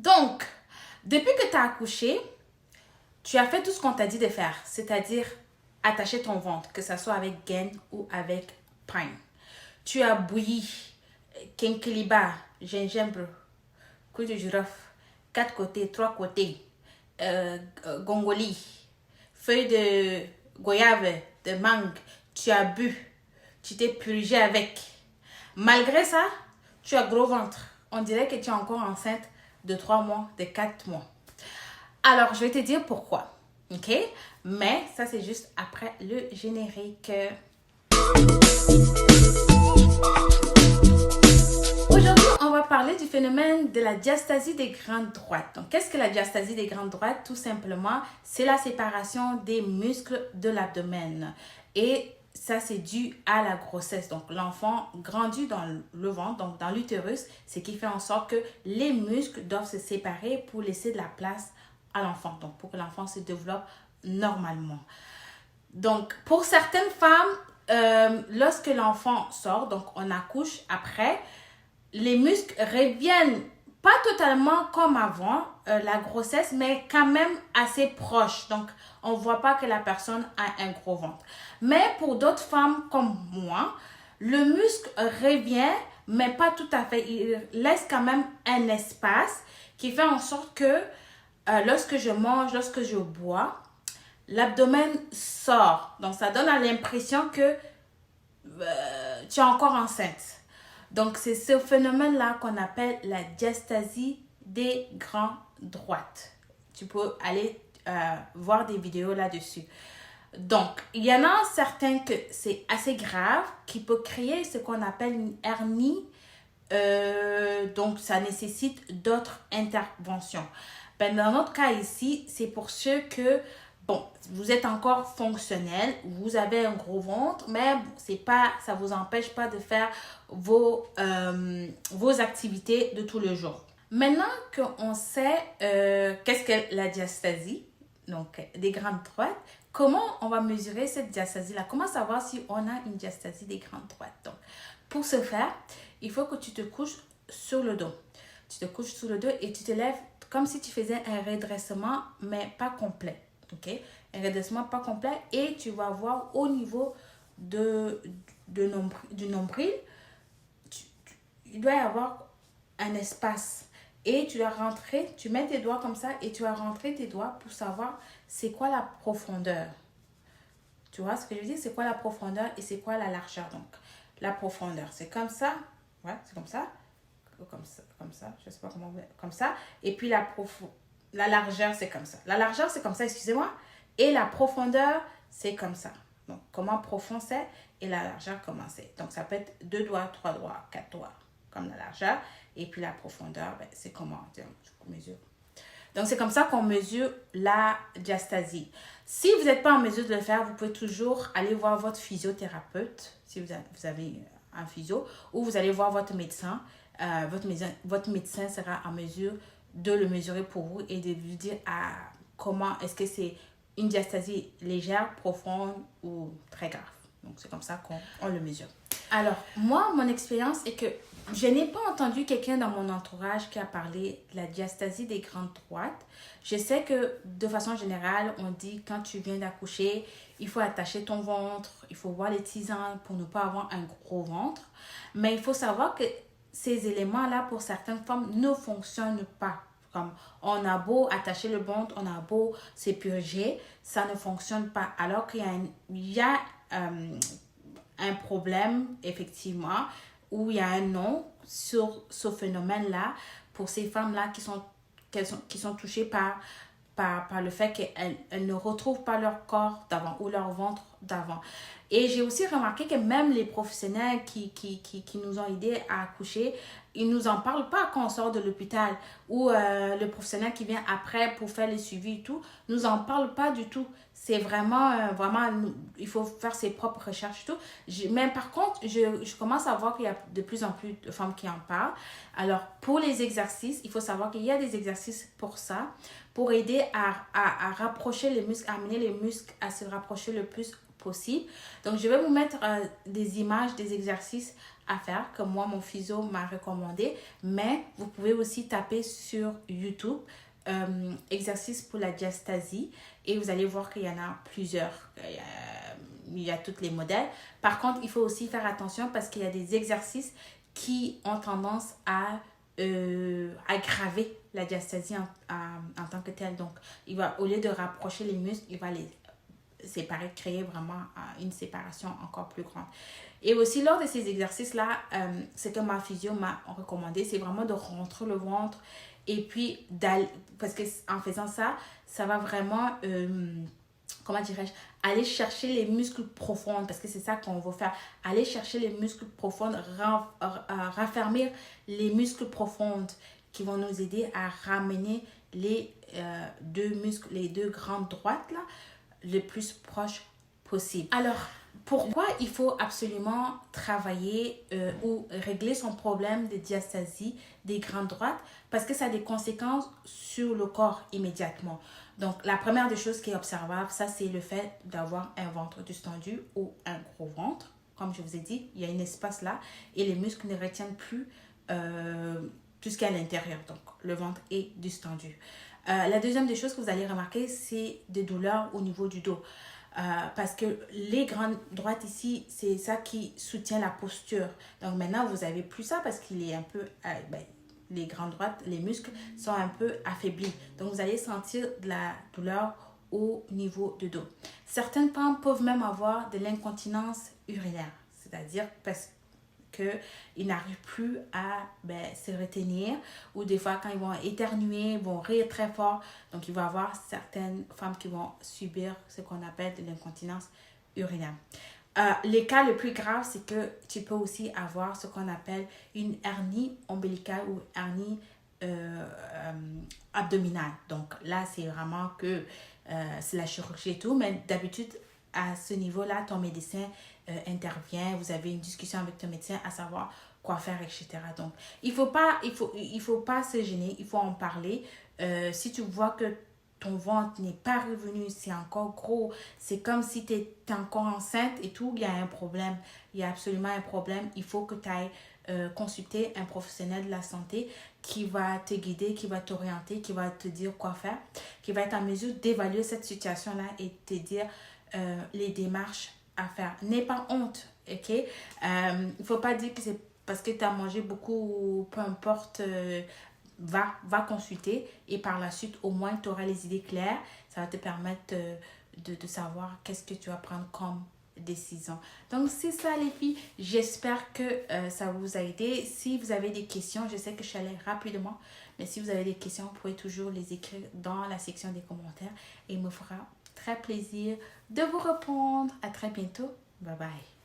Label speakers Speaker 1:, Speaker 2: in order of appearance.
Speaker 1: Donc, depuis que tu as accouché, tu as fait tout ce qu'on t'a dit de faire, c'est-à-dire attacher ton ventre, que ce soit avec gaine ou avec pain. Tu as bouilli quinquilibre, gingembre, couille de girofle, 4 côtés, 3 côtés, gongoli, feuilles de goyave, de mangue. Tu as bu, tu t'es purgé avec. Malgré ça, tu as gros ventre. On dirait que tu es encore enceinte de 3 mois, de 4 mois. Alors, je vais te dire pourquoi. Ok? Mais ça, c'est juste après le générique. Aujourd'hui, on va parler du phénomène de la diastasie des grandes droites. Donc, qu'est-ce que la diastasie des grandes droites? Tout simplement, c'est la séparation des muscles de l'abdomen. Et ça, c'est dû à la grossesse. Donc, l'enfant grandit dans le ventre, donc dans l'utérus, ce qui fait en sorte que les muscles doivent se séparer pour laisser de la place à l'enfant. Donc, pour que l'enfant se développe normalement. Donc, pour certaines femmes, lorsque l'enfant sort, donc on accouche après, les muscles reviennent pas totalement comme avant la grossesse, mais quand même assez proches. Donc, on ne voit pas que la personne a un gros ventre. Mais pour d'autres femmes comme moi, le muscle revient, mais pas tout à fait. Il laisse quand même un espace qui fait en sorte que lorsque je mange, lorsque je bois, l'abdomen sort. Donc, ça donne l'impression que tu es encore enceinte. Donc, c'est ce phénomène-là qu'on appelle la diastasie des grandes droites. Tu peux aller voir des vidéos là-dessus. Donc, il y en a certains que c'est assez grave, qui peut créer ce qu'on appelle une hernie. Donc, ça nécessite d'autres interventions. Ben, dans notre cas ici, c'est pour ceux que, bon, vous êtes encore fonctionnel, vous avez un gros ventre, mais c'est pas, ça ne vous empêche pas de faire vos activités de tous les jours. Maintenant qu'on sait qu'est-ce que la diastasie, donc des grandes droites, comment on va mesurer cette diastasie-là? Comment savoir si on a une diastasie des grandes droites? Donc, pour ce faire, il faut que tu te couches sur le dos. Tu te couches sur le dos et tu te lèves comme si tu faisais un redressement, mais pas complet. Ok? Un redressement pas complet et tu vas voir au niveau du nombril, il doit y avoir un espace. Et tu dois rentrer, tu mets tes doigts comme ça et tu vas rentrer tes doigts pour savoir c'est quoi la profondeur. Tu vois ce que je veux dire? C'est quoi la profondeur et c'est quoi la largeur? Donc, la profondeur, c'est comme ça. Ouais, c'est comme ça. Comme ça, je sais pas comment, comme ça. Et puis la largeur, c'est comme ça. La largeur, c'est comme ça, excusez-moi. Et la profondeur, c'est comme ça. Donc, comment profond c'est et la largeur, comment c'est. Donc, ça peut être 2 doigts, 3 doigts, 4 doigts, comme la largeur. Et puis la profondeur, ben, c'est comment on mesure. Donc, c'est comme ça qu'on mesure la diastasie. Si vous n'êtes pas en mesure de le faire, vous pouvez toujours aller voir votre physiothérapeute, si vous avez un physio, ou vous allez voir votre médecin. Votre médecin sera en mesure de le mesurer pour vous et de lui dire comment est-ce que c'est une diastasie légère, profonde ou très grave. Donc, c'est comme ça qu'on le mesure. Alors, moi, mon expérience est que je n'ai pas entendu quelqu'un dans mon entourage qui a parlé de la diastasie des grandes droites. Je sais que de façon générale, on dit quand tu viens d'accoucher, il faut attacher ton ventre, il faut voir les tisanes pour ne pas avoir un gros ventre. Mais il faut savoir que ces éléments-là, pour certaines femmes, ne fonctionnent pas. Comme on a beau attacher le ventre, on a beau s'épurger, ça ne fonctionne pas. Alors qu'il y a un problème, effectivement, où il y a un nom sur ce phénomène-là pour ces femmes-là qui sont touchées par le fait qu'elles ne retrouvent pas leur corps d'avant ou leur ventre d'avant. Et j'ai aussi remarqué que même les professionnels qui nous ont aidés à accoucher, ils ne nous en parlent pas quand on sort de l'hôpital ou le professionnel qui vient après pour faire les suivis et tout, nous en parle pas du tout. C'est vraiment, il faut faire ses propres recherches et tout. Mais par contre, je commence à voir qu'il y a de plus en plus de femmes qui en parlent. Alors, pour les exercices, il faut savoir qu'il y a des exercices pour ça, pour aider à rapprocher les muscles, à amener les muscles à se rapprocher le plus possible. Donc, je vais vous mettre des images, des exercices à faire que moi, mon physio m'a recommandé. Mais vous pouvez aussi taper sur YouTube exercices pour la diastasie et vous allez voir qu'il y en a plusieurs. Il y a tous les modèles. Par contre, il faut aussi faire attention parce qu'il y a des exercices qui ont tendance à aggraver la diastasie en tant que telle. Donc, au lieu de rapprocher les muscles, il va les séparer, créer vraiment une séparation encore plus grande. Et aussi, lors de ces exercices-là, ce que ma physio m'a recommandé, c'est vraiment de rentrer le ventre et puis d'aller, parce qu'en faisant ça, ça va vraiment, comment dirais-je, aller chercher les muscles profonds, parce que c'est ça qu'on veut faire, aller chercher les muscles profonds, raffermir les muscles profonds qui vont nous aider à ramener les deux muscles, les deux grandes droites là, le plus proche possible. Alors, pourquoi il faut absolument travailler ou régler son problème de diastasie des grandes droites? Parce que ça a des conséquences sur le corps immédiatement. Donc, la première des choses qui est observable, ça c'est le fait d'avoir un ventre distendu ou un gros ventre. Comme je vous ai dit, il y a un espace là et les muscles ne retiennent plus tout ce qui est à l'intérieur. Donc, le ventre est distendu. La deuxième des choses que vous allez remarquer, c'est des douleurs au niveau du dos. Parce que les grandes droites ici, c'est ça qui soutient la posture. Donc maintenant, vous n'avez plus ça parce qu'il est un peu... les grandes droites, les muscles sont un peu affaiblis. Donc vous allez sentir de la douleur au niveau du dos. Certaines femmes peuvent même avoir de l'incontinence urinaire. C'est-à-dire parce qu'ils n'arrivent plus à se retenir ou des fois quand ils vont éternuer, ils vont rire très fort. Donc il va y avoir certaines femmes qui vont subir ce qu'on appelle de l'incontinence urinaire. Les cas le plus grave, c'est que tu peux aussi avoir ce qu'on appelle une hernie ombilicale ou hernie abdominale. Donc là, c'est vraiment que c'est la chirurgie et tout, mais d'habitude, à ce niveau-là, ton médecin intervient, vous avez une discussion avec ton médecin à savoir quoi faire, etc. Donc, il faut pas se gêner, il faut en parler. Si tu vois que ton ventre n'est pas revenu, c'est encore gros, c'est comme si tu es encore enceinte et tout, il y a un problème. Il y a absolument un problème. Il faut que tu ailles consulter un professionnel de la santé qui va te guider, qui va t'orienter, qui va te dire quoi faire, qui va être en mesure d'évaluer cette situation-là et te dire les démarches à faire. N'aie pas honte, ok? Il ne faut pas dire que c'est parce que tu as mangé beaucoup, peu importe, va consulter et par la suite, au moins, tu auras les idées claires. Ça va te permettre de savoir qu'est-ce que tu vas prendre comme décision. Donc, c'est ça les filles. J'espère que ça vous a aidé. Si vous avez des questions, je sais que je suis allée rapidement, mais si vous avez des questions, vous pouvez toujours les écrire dans la section des commentaires et il me fera très plaisir de vous répondre. À très bientôt. Bye bye.